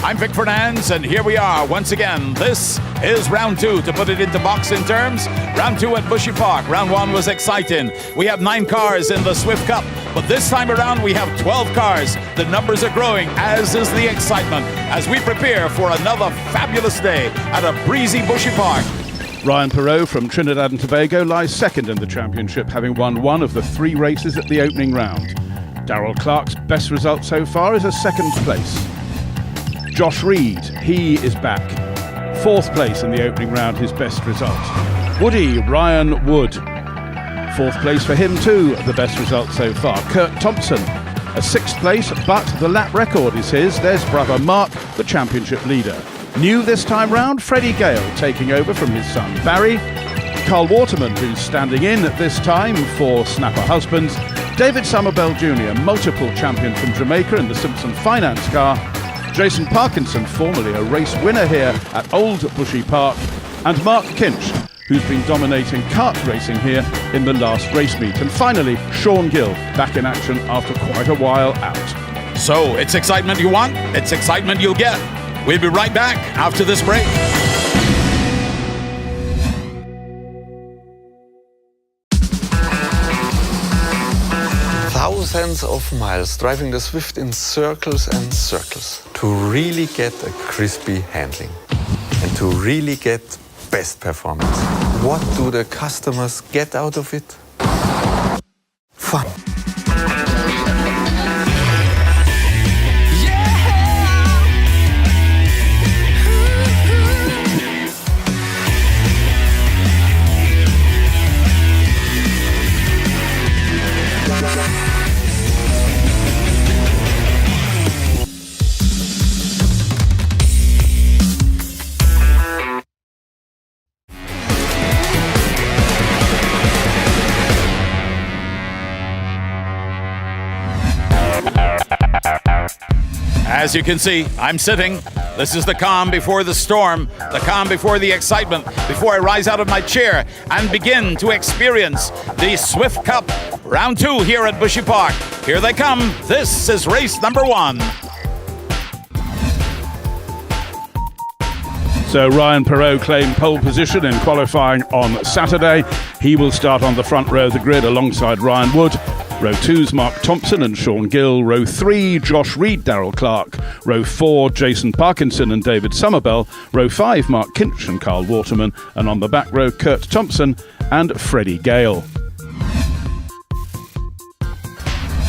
I'm Vic Fernandes, and here we are once again. This is round 2. To put it into boxing terms, round 2 at Bushy Park. Round 1 was exciting. We have 9 cars in the Swift Cup, but this time around we have 12 cars. The numbers are growing, as is the excitement, as we prepare for another fabulous day at a breezy Bushy Park. Ryan Perot from Trinidad and Tobago lies second in the championship, having won 1 of the 3 races at the opening round. Darrell Clark's best result so far is a second place. Josh Reed, he is back. 4th place in the opening round, his best result. Woody, Ryan Wood, 4th place for him too, the best result so far. Kurt Thompson, a 6th place, but the lap record is his. There's brother Mark, the championship leader. New this time round, Freddie Gale taking over from his son Barry. Carl Waterman, who's standing in at this time for Snapper Husbands. David Somervell Jr., multiple champion from Jamaica in the Simpson Finance car. Jason Parkinson, formerly a race winner here at Old Bushy Park. And Mark Kinch, who's been dominating kart racing here in the last race meet. And finally, Sean Gill, back in action after quite a while out. So, it's excitement you want, it's excitement you'll get. We'll be right back after this break. Thousands of miles driving the Swift in circles and circles to really get a crispy handling and to really get best performance. What do the customers get out of it? Fun. As you can see, I'm sitting. This is the calm before the storm, the calm before the excitement, before I rise out of my chair and begin to experience the Swift Cup round 2 here at Bushy Park. Here they come. This is race number 1. So Ryan Perot claimed pole position in qualifying on Saturday. He will start on the front row of the grid alongside Ryan Wood. Row 2's Mark Thompson and Sean Gill. Row 3, Josh Reed, Darrell Clark. Row 4, Jason Parkinson and David Somervell. Row 5, Mark Kinch and Carl Waterman. And on the back row, Kurt Thompson and Freddie Gale.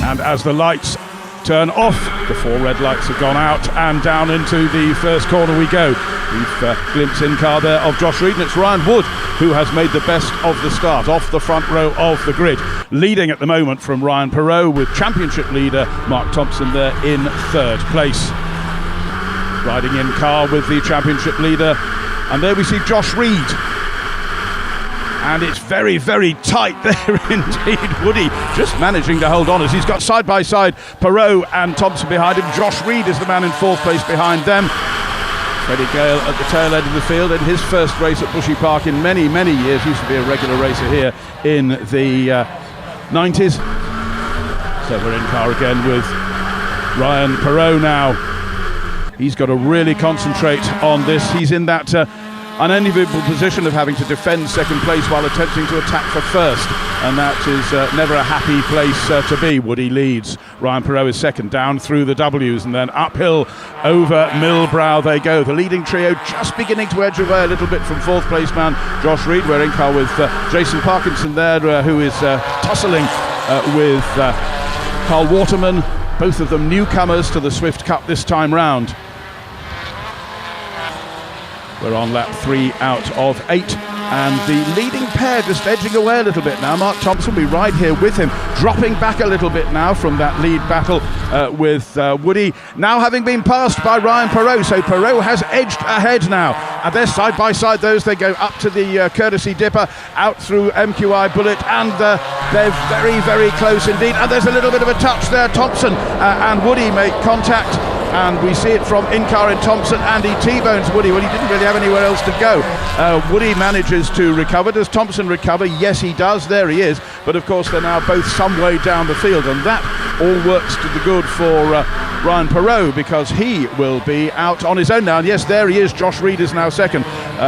And as the lights turn off, the 4 red lights have gone out, and down into the first corner we go. We've glimpsed in car there of Josh Reed, and it's Ryan Wood who has made the best of the start off the front row of the grid, leading at the moment from Ryan Perot, with championship leader Mark Thompson there in 3rd place. Riding in car with the championship leader, and there we see Josh Reed. And it's very, very tight there indeed. Woody just managing to hold on as he's got side-by-side Perot and Thompson behind him. Josh Reed is the man in 4th place behind them. Freddie Gale at the tail end of the field in his first race at Bushy Park in many, many years. He used to be a regular racer here in the 90s. So we're in car again with Ryan Perot now. He's got to really concentrate on this. He's in that unenviable position of having to defend 2nd place while attempting to attack for 1st, and that is never a happy place to be. Woody leads. Ryan Perot is 2nd, down through the W's, and then uphill over Millbrow they go. The leading trio just beginning to edge away a little bit from 4th place man Josh Reed. We're in car with Jason Parkinson there, who is tussling with Carl Waterman, both of them newcomers to the Swift Cup this time round. We're on lap 3 out of 8, and the leading pair just edging away a little bit now. Mark Thompson, we ride here with him, dropping back a little bit now from that lead battle with Woody, now having been passed by Ryan Perot. So Perot has edged ahead now, and they're side by side. Those, they go up to the courtesy dipper, out through MQI Bullet, and they're very, very close indeed. And there's a little bit of a touch there. Thompson and Woody make contact, and we see it from in-car in Thompson, and he T-bones Woody. Well, he didn't really have anywhere else to go. Woody manages to recover. Does Thompson recover? Yes, he does. There he is. But of course, they're now both some way down the field, and that all works to the good for Ryan Perot, because he will be out on his own now. And yes, there he is. Josh Reed is now second.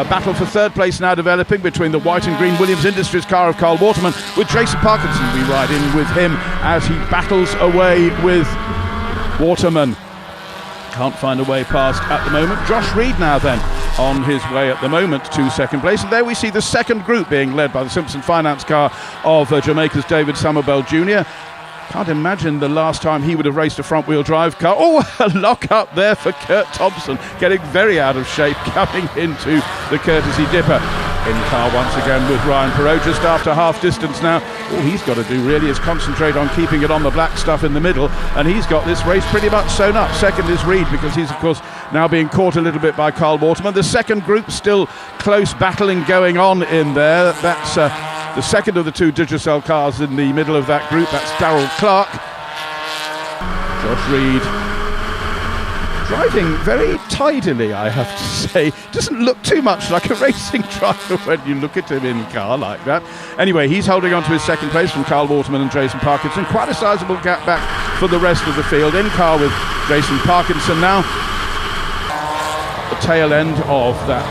Battle for third place now developing between the white and green Williams Industries car of Carl Waterman, with Jason Parkinson. We ride in with him as he battles away with Waterman. Can't find a way past at the moment. Josh Reed now then on his way at the moment to second place. And there we see the second group being led by the Simpson Finance car of Jamaica's David Somerville Jr. Can't imagine the last time he would have raced a front-wheel drive car. Oh, a lock up there for Kurt Thompson, getting very out of shape, coming into the courtesy dipper. In car once again with Ryan Perot, just after half distance now. All he's got to do really is concentrate on keeping it on the black stuff in the middle, and he's got this race pretty much sewn up. Second is Reed, because he's of course now being caught a little bit by Carl Waterman. The second group still close battling going on in there. That's the second of the two Digicel cars in the middle of that group. That's Darrell Clark. Josh Reed driving very tidily, I have to say. Doesn't look too much like a racing driver when you look at him in car like that. Anyway, he's holding on to his second place from Carl Waterman and Jason Parkinson. Quite a sizable gap back for the rest of the field. In car with Jason Parkinson now. The tail end of that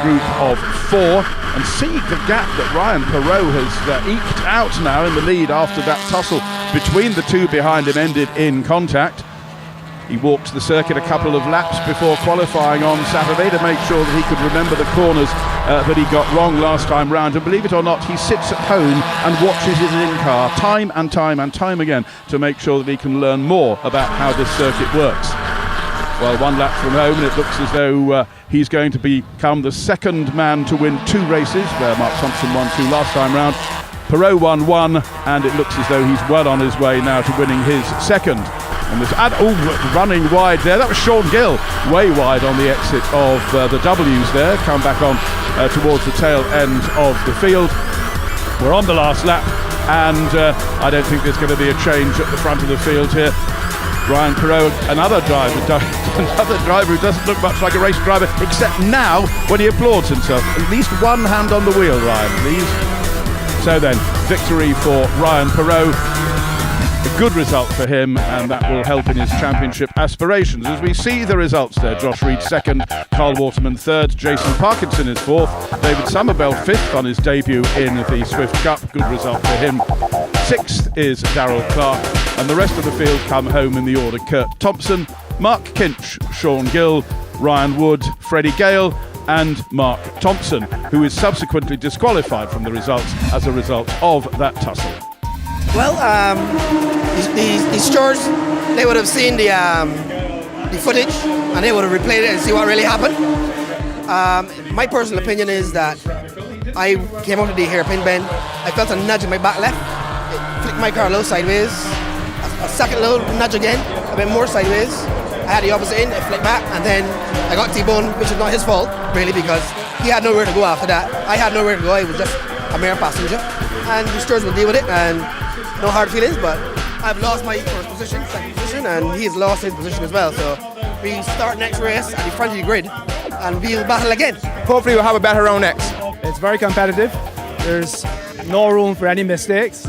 group of four, and see the gap that Ryan Perot has eked out now in the lead after that tussle between the two behind him ended in contact. He walked the circuit a couple of laps before qualifying on Saturday to make sure that he could remember the corners that he got wrong last time round. And believe it or not, he sits at home and watches his in-car time and time and time again to make sure that he can learn more about how this circuit works. Well, one lap from home, and it looks as though he's going to become the second man to win two races, where Mark Thompson won two last time round. Perot won one, and it looks as though he's well on his way now to winning his second. And this running wide there. That was Sean Gill, way wide on the exit of the W's there. Come back on towards the tail end of the field. We're on the last lap, and I don't think there's going to be a change at the front of the field here. Ryan Perot, another driver who doesn't look much like a race driver, except now when he applauds himself. At least one hand on the wheel, Ryan, please. So then, victory for Ryan Perot. A good result for him, and that will help in his championship aspirations. As we see the results there, Josh Reed second, Carl Waterman third, Jason Parkinson is fourth, David Somerville fifth on his debut in the Swift Cup. Good result for him. Sixth is Darrell Clark, and the rest of the field come home in the order: Kurt Thompson, Mark Kinch, Sean Gill, Ryan Wood, Freddie Gale, and Mark Thompson, who is subsequently disqualified from the results as a result of that tussle. Well, the stewards, they would have seen the footage and they would have replayed it and see what really happened. My personal opinion is that I came out of the hairpin bend. I felt a nudge in my back left. It flicked my car a little sideways. A second little nudge again, a bit more sideways. I had the opposite end, it flicked back, and then I got T-boned, which is not his fault, really, because he had nowhere to go after that. I had nowhere to go, I was just a mere passenger. And the stewards will deal with it, and no hard feelings, but I've lost my first position, second position, and he's lost his position as well. So we start next race at the front of the grid, and we'll battle again. Hopefully we'll have a better round next. It's very competitive. There's no room for any mistakes.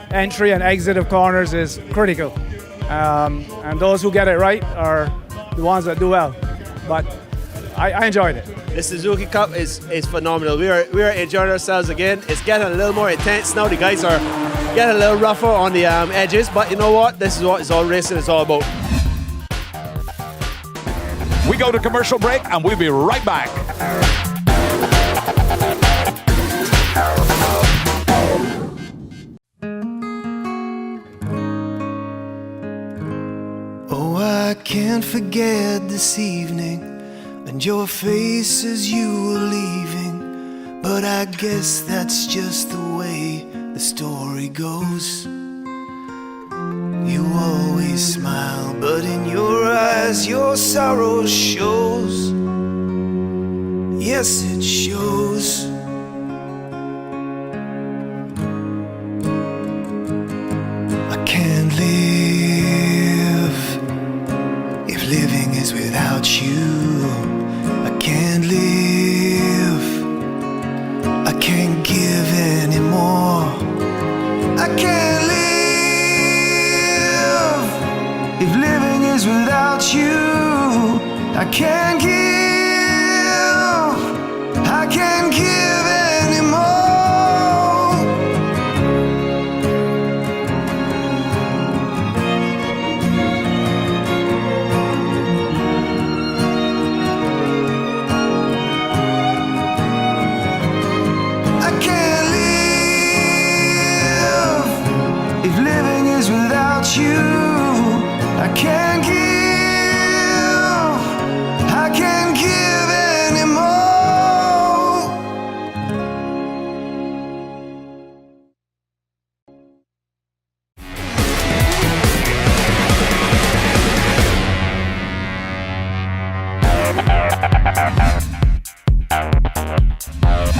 Entry and exit of corners is critical. And those who get it right are the ones that do well. But I enjoyed it. The Suzuki Cup is phenomenal. We are enjoying ourselves again. It's getting a little more intense now. The guys are getting a little rougher on the edges, but you know what? This is what it's all racing is all about. We go to commercial break, and we'll be right back. Oh, I can't forget this evening and your face as you were leaving, but I guess that's just the way the story goes. You always smile, but in your eyes your sorrow shows. Yes, it shows. I can't live if living is without you. I can't live, I can't give anymore. I can't live if living is can't give anymore. I can't live if living is without you. I can't give anymore.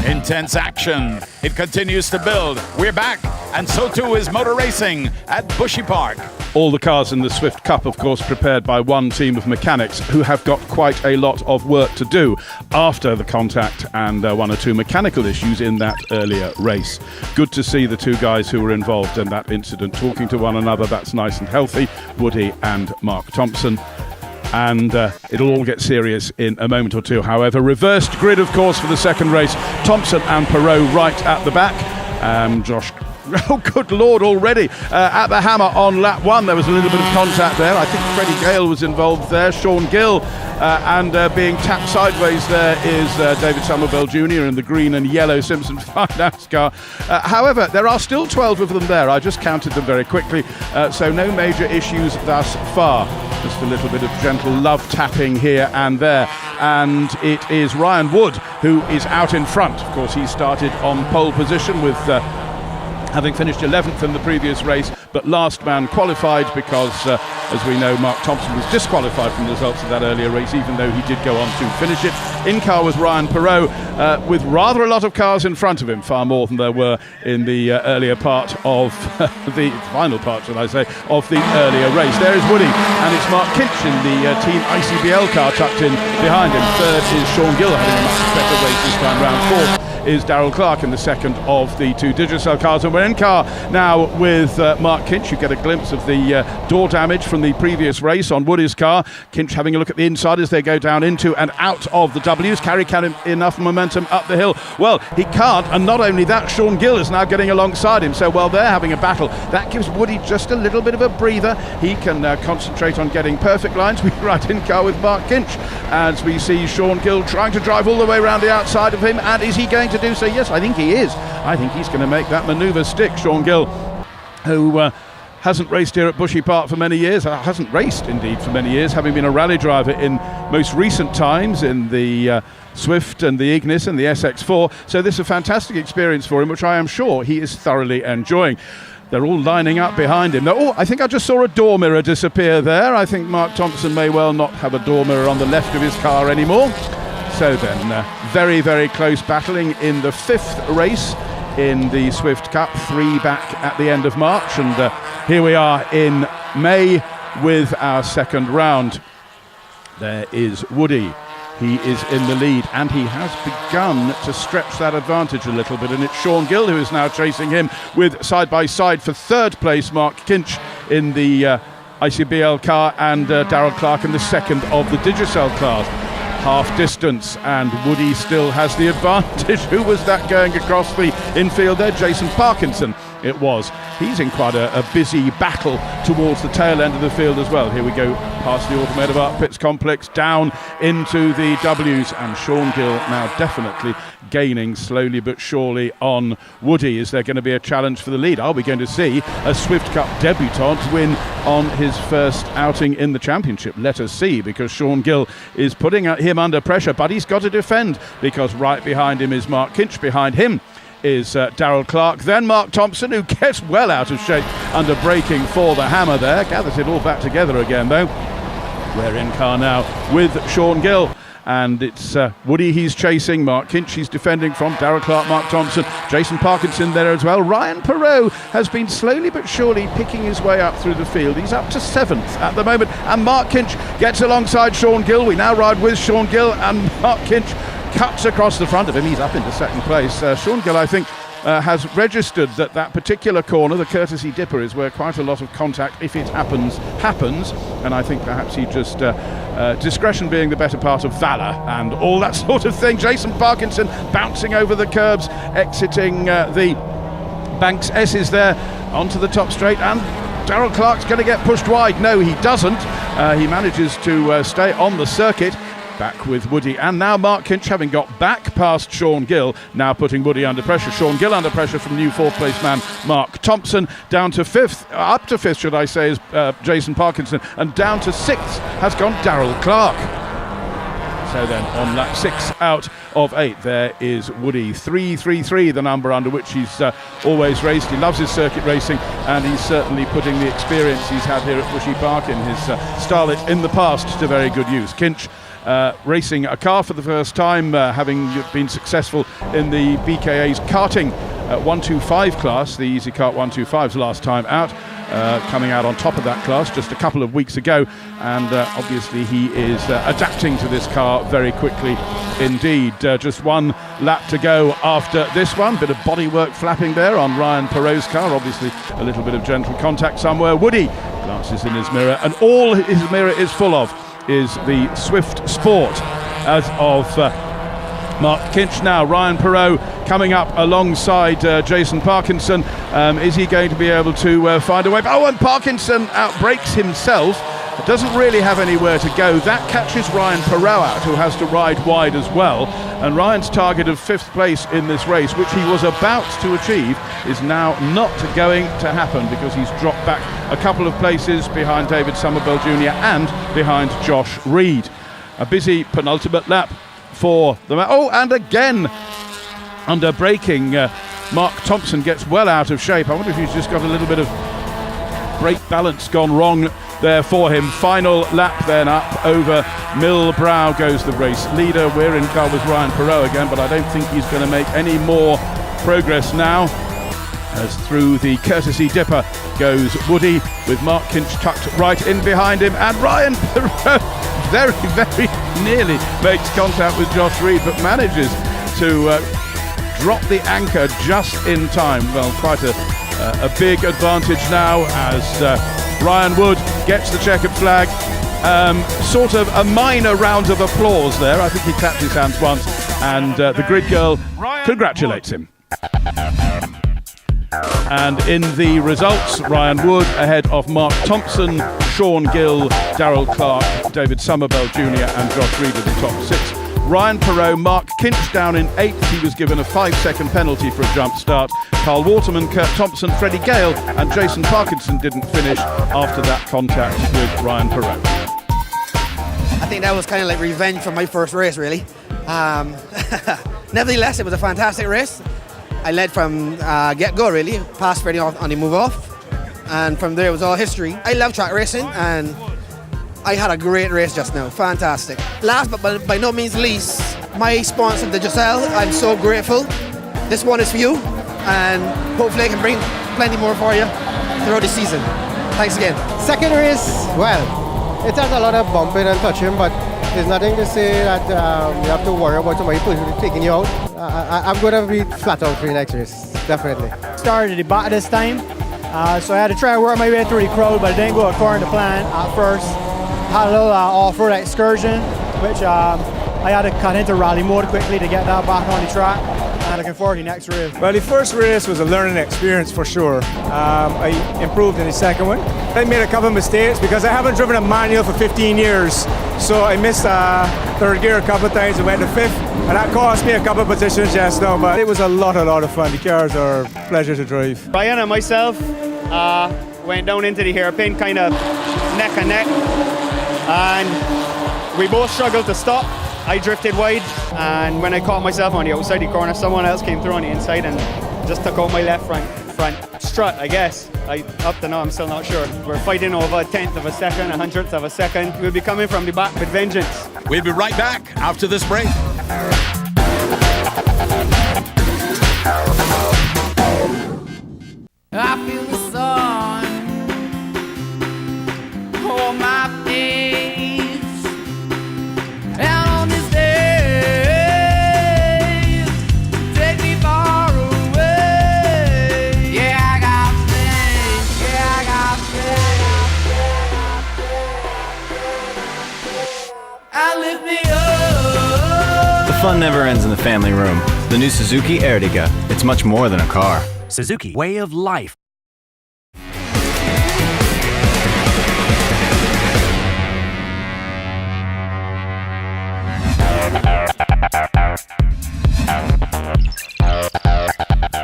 Intense action. It continues to build. We're back, and so too is motor racing at Bushy Park. All the cars in the Swift Cup, of course, prepared by one team of mechanics who have got quite a lot of work to do after the contact and one or two mechanical issues in that earlier race. Good to see the two guys who were involved in that incident talking to one another. That's nice and healthy, Woody and Mark Thompson. And it'll all get serious in a moment or two. However, reversed grid, of course, for the second race. Thompson and Perot right at the back. Josh, oh, good Lord, already at the hammer on lap one. There was a little bit of contact there. I think Freddie Gale was involved there. Sean Gill, and being tapped sideways there is David Somerville Jr. in the green and yellow Simpson Finance car. However, there are still 12 of them there. I just counted them very quickly. So no major issues thus far. Just a little bit of gentle love tapping here and there. And it is Ryan Wood who is out in front. Of course, he started on pole position with having finished 11th in the previous race, but last man qualified because, as we know, Mark Thompson was disqualified from the results of that earlier race, even though he did go on to finish it. In car was Ryan Perot, with rather a lot of cars in front of him, far more than there were in the earlier part of the final part, shall I say, of the earlier race. There is Woody, and it's Mark Kinch in the Team ICBL car tucked in behind him. Third is Sean Gill, having a much better race this time round. Fourth is Darrell Clark in the second of the two Digicel cars, and we're in car now with Mark Kinch. You get a glimpse of the door damage from the previous race on Woody's car. Kinch having a look at the inside as they go down into and out of the W's. Carry can enough momentum up the hill. Well, he can't, and not only that, Sean Gill is now getting alongside him. So while they're having a battle, that gives Woody just a little bit of a breather. He can concentrate on getting perfect lines. We're right in car with Mark Kinch as we see Sean Gill trying to drive all the way around the outside of him. And is he going to do so? Yes, I think he is. I think he's going to make that manoeuvre stick. Sean Gill, who hasn't raced here at Bushy Park for many years, hasn't raced indeed for many years, having been a rally driver in most recent times in the Swift and the Ignis and the SX4. So this is a fantastic experience for him, which I am sure he is thoroughly enjoying. They're all lining up behind him. Oh, I think I just saw a door mirror disappear there. I think Mark Thompson may well not have a door mirror on the left of his car anymore. So then, very, very close battling in the fifth race in the Swift Cup, 3 back at the end of March, and here we are in May with our second round. There is Woody. He is in the lead, and he has begun to stretch that advantage a little bit, and it's Sean Gill who is now chasing him with side-by-side for third place Mark Kinch in the ICBL car, and Darrell Clark in the second of the Digicel class. Half distance, and Woody still has the advantage. Who was that going across the infield there? Jason Parkinson it was. He's in quite a busy battle towards the tail end of the field as well. Here we go past the Automotive Art Pits complex, down into the W's, and Sean Gill now definitely gaining slowly but surely on Woody. Is there going to be a challenge for the lead? Are we going to see a Swift Cup debutant win on his first outing in the championship? Let us see, because Sean Gill is putting him under pressure, but he's got to defend, because right behind him is Mark Kinch. Behind him is Darrell Clark, then Mark Thompson, who gets well out of shape under braking for the hammer there. Gathers it all back together again though. We're in car now with Sean Gill, and it's Woody he's chasing, Mark Kinch he's defending from, Darrell Clark, Mark Thompson, Jason Parkinson there as well. Ryan Perot has been slowly but surely picking his way up through the field. He's up to 7th at the moment, and Mark Kinch gets alongside Sean Gill. We now ride with Sean Gill, and Mark Kinch cuts across the front of him. He's up into second place. Sean Gill, I think, has registered that particular corner, the courtesy dipper, is where quite a lot of contact, if it happens, and I think perhaps he just discretion being the better part of valour and all that sort of thing. Jason Parkinson bouncing over the curbs, exiting the Banks S's there onto the top straight, and Darrell Clark's going to get pushed wide. No, he doesn't. He manages to stay on the circuit. Back with Woody, and now Mark Kinch, having got back past Sean Gill, now putting Woody under pressure. Sean Gill under pressure from new fourth place man Mark Thompson. Down to fifth, up to fifth should I say, is Jason Parkinson, and down to sixth has gone Darrell Clark. So then on lap 6 out of 8 there is Woody. 333, the number under which he's always raced. He loves his circuit racing, and he's certainly putting the experience he's had here at Bushy Park in his Starlet in the past to very good use. Kinch racing a car for the first time, having been successful in the BKA's karting 125 class, the Easy Kart 125's last time out, coming out on top of that class just a couple of weeks ago, and obviously he is adapting to this car very quickly indeed. Just one lap to go after this one. Bit of bodywork flapping there on Ryan Perot's car, obviously a little bit of gentle contact somewhere. Woody glances in his mirror, and all his mirror is full of is the Swift Sport. As of Mark Kinch now, Ryan Perot coming up alongside Jason Parkinson. Is he going to be able to find a way? Oh, and Parkinson outbrakes himself. Doesn't really have anywhere to go. That catches Ryan Perot out, who has to ride wide as well. And Ryan's target of 5th place in this race, which he was about to achieve, is now not going to happen, because he's dropped back a couple of places behind David Somerville Jr. and behind Josh Reed. A busy penultimate lap for the and again under braking, Mark Thompson gets well out of shape. I wonder if he's just got a little bit of brake balance gone wrong there for him. Final lap then, up over Millbrow goes the race leader. We're in car with Ryan Perot again, but I don't think he's going to make any more progress now, as through the courtesy dipper goes Woody, with Mark Kinch tucked right in behind him, and Ryan Perot very, very nearly makes contact with Josh Reed, but manages to drop the anchor just in time. Well, quite a big advantage now, as Ryan Wood gets the checkered flag. Sort of a minor round of applause there. I think he clapped his hands once, and the grid girl congratulates him. And in the results, Ryan Wood ahead of Mark Thompson, Sean Gill, Darrell Clark, David Somerville Jr. and Josh Reed at the top 6. Ryan Perot, Mark Kinch down in 8th. He was given a 5-second penalty for a jump start. Carl Waterman, Kurt Thompson, Freddie Gale and Jason Parkinson didn't finish after that contact with Ryan Perot. I think that was kind of like revenge for my first race, really. Nevertheless, it was a fantastic race. I led from get-go, really, past Freddie on the move-off. And from there, it was all history. I love track racing, and I had a great race just now. Fantastic. Last but by no means least, my sponsor, the Giselle, I'm so grateful. This one is for you, and hopefully I can bring plenty more for you throughout the season. Thanks again. Second race, well, it has a lot of bumping and touching, but there's nothing to say that you have to worry about somebody taking you out. I'm going to be flat out for the next race, definitely. Started the back this time, so I had to try to work my way through the crowd, but it didn't go according to plan at first. Had a little off-road excursion, which I had to cut into rally mode quickly to get that back on the track. And looking forward to the next race. Well, the first race was a learning experience for sure. I improved in the second one. I made a couple of mistakes because I haven't driven a manual for 15 years. So I missed third gear a couple of times and went to 5th. And that cost me a couple of positions just now, but it was a lot of fun. The cars are a pleasure to drive. Ryan and myself went down into the hairpin, kind of neck and neck. And we both struggled to stop. I drifted wide, and when I caught myself on the outside the corner, someone else came through on the inside and just took out my left front strut, I guess. Up to now, I'm still not sure. We're fighting over a 10th of a second, a 100th of a second. We'll be coming from the back with vengeance. We'll be right back after this break. I feel the sun on my face, and on this day, take me far away. Yeah, I got faith. Yeah, I got faith. Fun never ends in the family room. The new Suzuki Ertiga. It's much more than a car. Suzuki, way of life.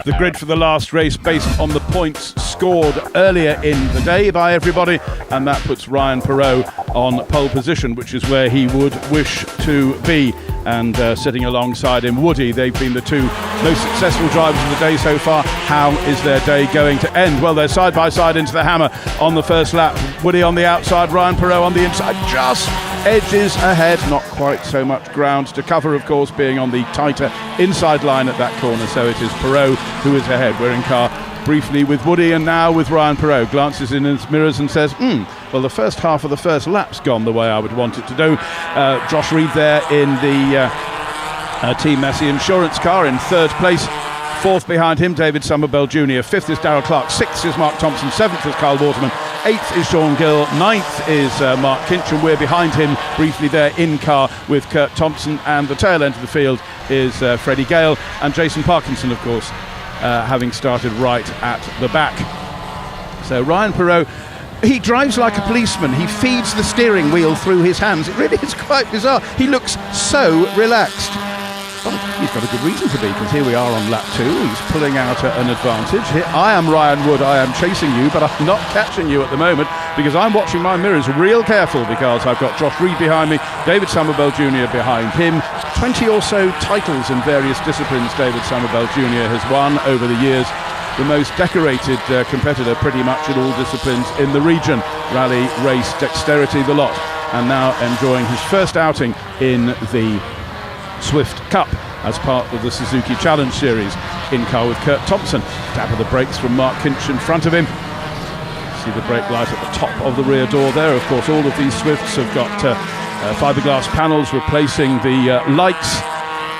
The grid for the last race based on the points scored earlier in the day by everybody, and that puts Ryan Perot on pole position, which is where he would wish to be. And sitting alongside him, Woody. They've been the two most successful drivers of the day so far. How is their day going to end? Well, they're side by side into the hammer on the first lap. Woody on the outside, Ryan Perot on the inside, just edges ahead. Not quite so much ground to cover, of course, being on the tighter inside line at that corner. So it is Perot who is ahead. We're in car briefly with Woody and now with Ryan Perot. Glances in his mirrors and says, well, the first half of the first lap's gone the way I would want it to do. Josh Reed there in the Team Massey Insurance car in third place. Fourth behind him, David Somerville Jr. Fifth is Darrell Clark. Sixth is Mark Thompson. Seventh is Kyle Waterman. Eighth is Sean Gill. Ninth is Mark Kinch, and we're behind him briefly there in car with Kurt Thompson. And the tail end of the field is Freddie Gale and Jason Parkinson, of course, having started right at the back. So Ryan Perot, he drives like a policeman. He feeds the steering wheel through his hands. It really is quite bizarre. He looks so relaxed. Well, he's got a good reason to be, because here we are on lap 2. He's pulling out an advantage. Here, I am Ryan Wood. I am chasing you, but I'm not catching you at the moment because I'm watching my mirrors real careful, because I've got Josh Reed behind me, David Somerville Jr. behind him. 20 or so titles in various disciplines David Somerville Jr. has won over the years. The most decorated competitor pretty much in all disciplines in the region. Rally, race, dexterity, the lot. And now enjoying his first outing in the Swift Cup as part of the Suzuki Challenge Series. In car with Kurt Thompson. Dab of the brakes from Mark Kinch in front of him. See the brake light at the top of the rear door there. Of course, all of these Swifts have got fiberglass panels replacing the lights.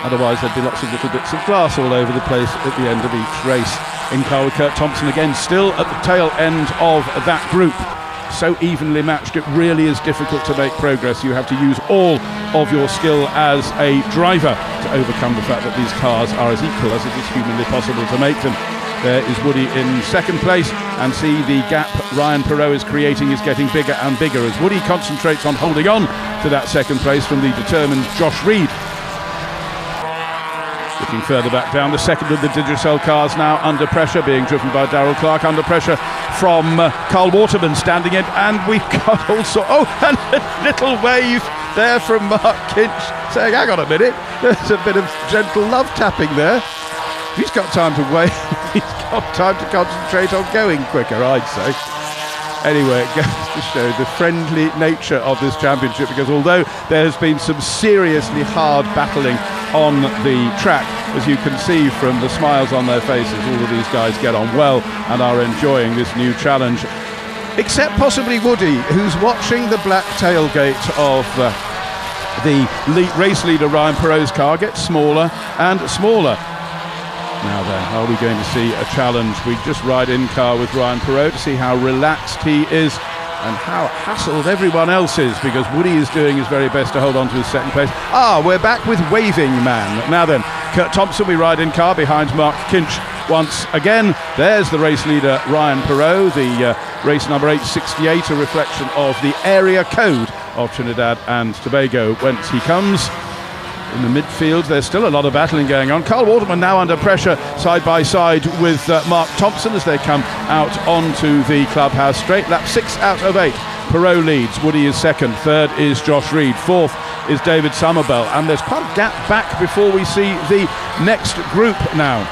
Otherwise, there'd be lots of little bits of glass all over the place at the end of each race. In car with Kurt Thompson again, still at the tail end of that group. So evenly matched, it really is difficult to make progress. You have to use all of your skill as a driver to overcome the fact that these cars are as equal as it is humanly possible to make them. There is Woody in second place, and see the gap Ryan Perot is creating is getting bigger and bigger as Woody concentrates on holding on to that second place from the determined Josh Reed. Looking further back down, the second of the Digicel cars now under pressure, being driven by Darrell Clark, under pressure from Carl Waterman standing in, and we've got also, and a little wave there from Mark Kinch saying, hang on a minute, there's a bit of gentle love tapping there. He's got time to wait, he's got time to concentrate on going quicker, I'd say. Anyway, it goes to show the friendly nature of this championship, because although there has been some seriously hard battling on the track, as you can see from the smiles on their faces, all of these guys get on well and are enjoying this new challenge. Except possibly Woody, who's watching the black tailgate of the race leader Ryan Perot's car get smaller and smaller. Now then, are we going to see a challenge? We just ride in car with Ryan Perot to see how relaxed he is and how hassled everyone else is, because Woody is doing his very best to hold on to his second place. We're back with Waving Man. Now then, Kurt Thompson, we ride in car behind Mark Kinch once again. There's the race leader Ryan Perot, the race number 868, a reflection of the area code of Trinidad and Tobago, whence he comes. In the midfield, there's still a lot of battling going on. Carl Waterman now under pressure, side by side with Mark Thompson as they come out onto the clubhouse straight. Lap 6 out of 8. Perot leads. Woody is second. Third is Josh Reed. Fourth is David Somerville. And there's quite a gap back before we see the next group now.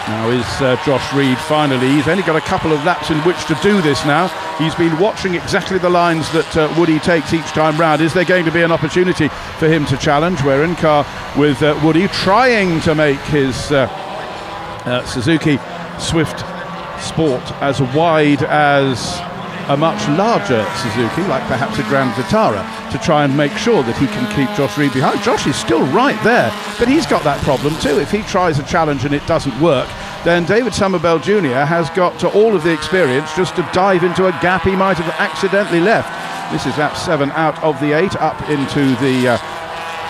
Now is Josh Reed finally. He's only got a couple of laps in which to do this now. He's been watching exactly the lines that Woody takes each time round. Is there going to be an opportunity for him to challenge? We're in car with Woody trying to make his Suzuki Swift Sport as wide as a much larger Suzuki, like perhaps a Grand Vitara, to try and make sure that he can keep Josh Reed behind. Josh is still right there, but he's got that problem too. If he tries a challenge and it doesn't work, then David Somerville Jr. has got all of the experience just to dive into a gap he might have accidentally left. This is lap 7 out of the 8, up into the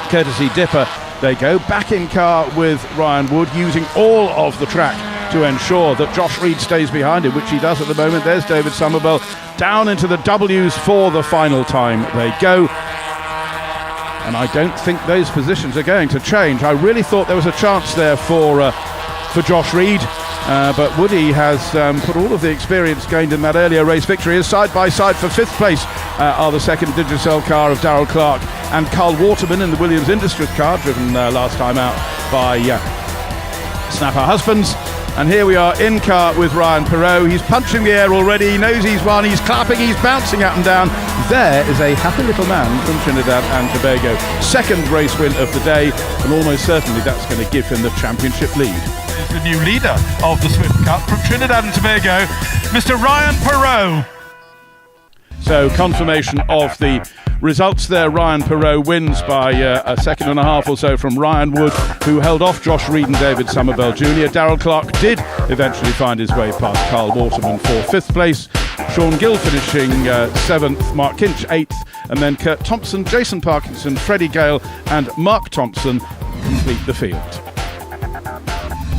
courtesy Dipper. They go back in car with Ryan Wood, using all of the track to ensure that Josh Reed stays behind him, which he does at the moment. There's David Somerville down into the W's for the final time they go. And I don't think those positions are going to change. I really thought there was a chance there for Josh Reed. But Woody has put all of the experience gained in that earlier race victory. Is side by side for 5th place are the second Digicel car of Darrell Clark and Carl Waterman in the Williams Industries car, driven last time out by Snapper Husbands. And here we are in car with Ryan Perot. He's punching the air already. He knows he's won. He's clapping. He's bouncing up and down. There is a happy little man from Trinidad and Tobago. Second race win of the day, and almost certainly that's going to give him the championship lead. Is the new leader of the Swift Cup from Trinidad and Tobago, Mr. Ryan Perot. So confirmation of the results there. Ryan Perot wins by a second and a half or so from Ryan Wood, who held off Josh Reed and David Somerville Jr. Darrell Clark did eventually find his way past Carl Waterman for 5th place. Sean Gill finishing 7th, Mark Kinch 8th, and then Kurt Thompson, Jason Parkinson, Freddie Gale and Mark Thompson complete the field.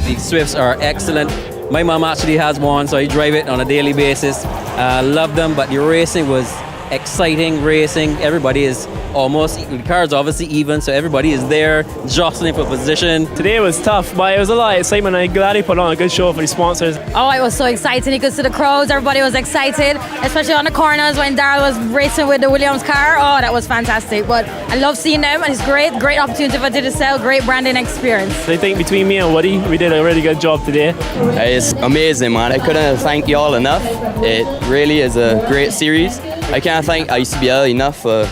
The Swifts are excellent. My mom actually has one, so I drive it on a daily basis. Love them, but the racing was exciting racing. Everybody is the car's obviously even, so everybody is there jostling for position. Today was tough, but it was a lot of excitement. I'm glad he put on a good show for the sponsors. Oh, it was so exciting. You could see the crowds, everybody was excited, especially on the corners when Darrell was racing with the Williams car. Oh, that was fantastic. But I love seeing them, and it's great opportunity for Digicel, great branding experience. I think between me and Woody, we did a really good job today. It's amazing, man. I couldn't thank you all enough. It really is a great series. I can't thank ICBL enough for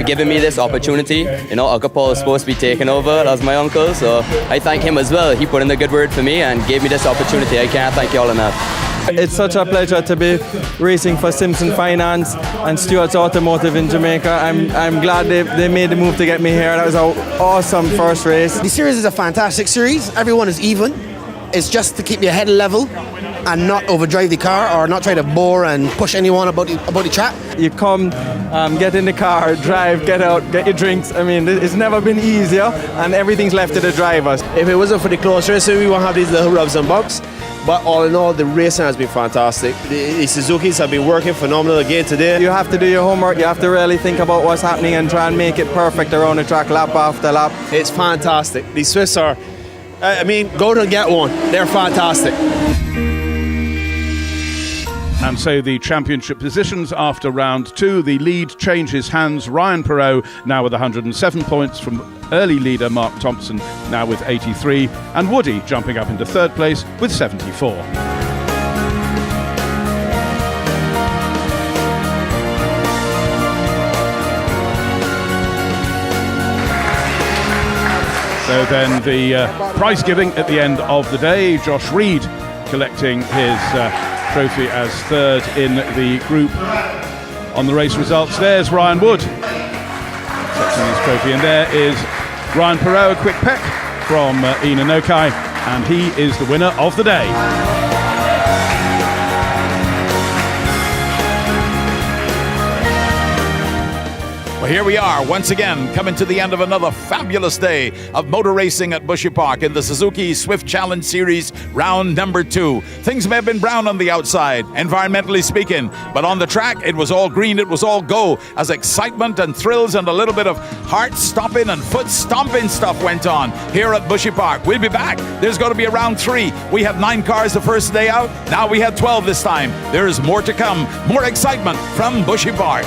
giving me this opportunity. You know, Akapol was supposed to be taking over. That was my uncle, so I thank him as well. He put in a good word for me and gave me this opportunity. I can't thank you all enough. It's such a pleasure to be racing for Simpson Finance and Stewart's Automotive in Jamaica. I'm glad they made the move to get me here. That was an awesome first race. The series is a fantastic series. Everyone is even. It's just to keep your head level and not overdrive the car or not try to bore and push anyone about the track. You come, get in the car, drive, get out, get your drinks. I mean, it's never been easier, and everything's left to the drivers. If it wasn't for the close racing, we won't have these little rubs and bumps. But all in all, the racing has been fantastic. The Suzukis have been working phenomenal again today. You have to do your homework. You have to really think about what's happening and try and make it perfect around the track, lap after lap. It's fantastic. These Swifts are, go to get one. They're fantastic. And so the championship positions after round 2, the lead changes hands. Ryan Perot now with 107 points from early leader Mark Thompson, now with 83, and Woody jumping up into 3rd place with 74. So then the prize giving at the end of the day. Josh Reed collecting his trophy as 3rd in the group. On the race results, there's Ryan Wood accepting his trophy, and there is Ryan Perot, a quick peck from Ina Nokai, and he is the winner of the day. Well, here we are once again, coming to the end of another fabulous day of motor racing at Bushy Park in the Suzuki Swift Challenge Series, round number 2. Things may have been brown on the outside, environmentally speaking, but on the track, it was all green, it was all go, as excitement and thrills and a little bit of heart-stopping and foot-stomping stuff went on here at Bushy Park. We'll be back. There's going to be a round 3. We had 9 cars the first day out. Now we had 12 this time. There is more to come. More excitement from Bushy Park.